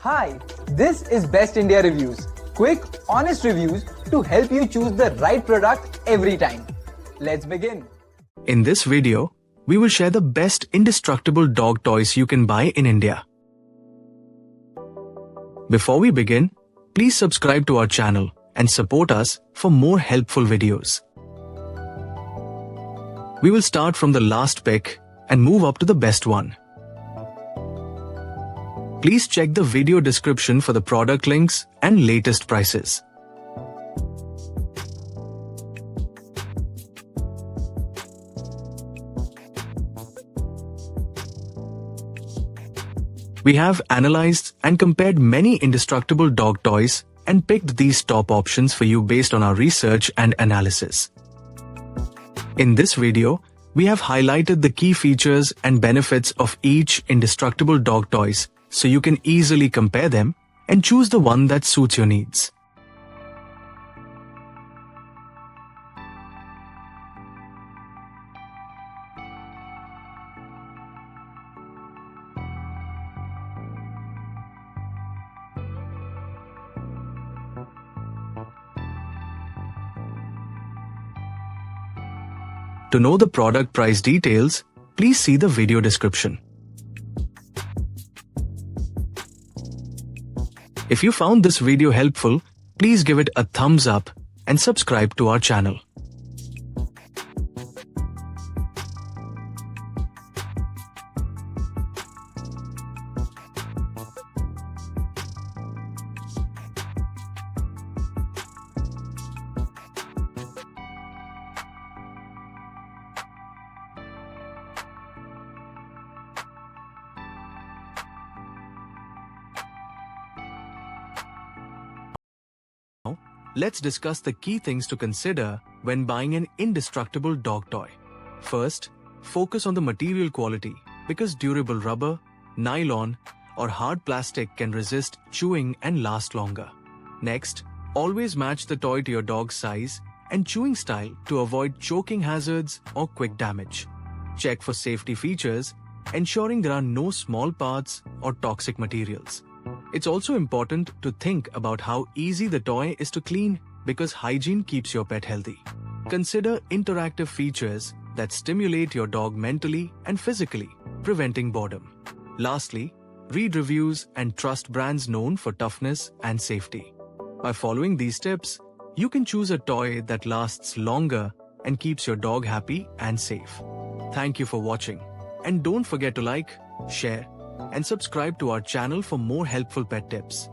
Hi, this is Best India Reviews. Quick, honest reviews to help you choose the right product every time. Let's begin. In this video, we will share the best indestructible dog toys you can buy in India. Before we begin, please subscribe to our channel and support us for more helpful videos. We will start from the last pick and move up to the best one. Please check the video description for the product links and latest prices. We have analyzed and compared many indestructible dog toys and picked these top options for you based on our research and analysis. In this video, we have highlighted the key features and benefits of each indestructible dog toys so you can easily compare them and choose the one that suits your needs. To know the product price details, please see the video description. If you found this video helpful, please give it a thumbs up and subscribe to our channel. Let's discuss the key things to consider when buying an indestructible dog toy. First, focus on the material quality because durable rubber, nylon, or hard plastic can resist chewing and last longer. Next, always match the toy to your dog's size and chewing style to avoid choking hazards or quick damage. Check for safety features, ensuring there are no small parts or toxic materials. It's also important to think about how easy the toy is to clean because hygiene keeps your pet healthy. Consider interactive features that stimulate your dog mentally and physically, preventing boredom. Lastly, read reviews and trust brands known for toughness and safety. By following these tips, you can choose a toy that lasts longer and keeps your dog happy and safe. Thank you for watching, and don't forget to like, share, and subscribe to our channel for more helpful pet tips.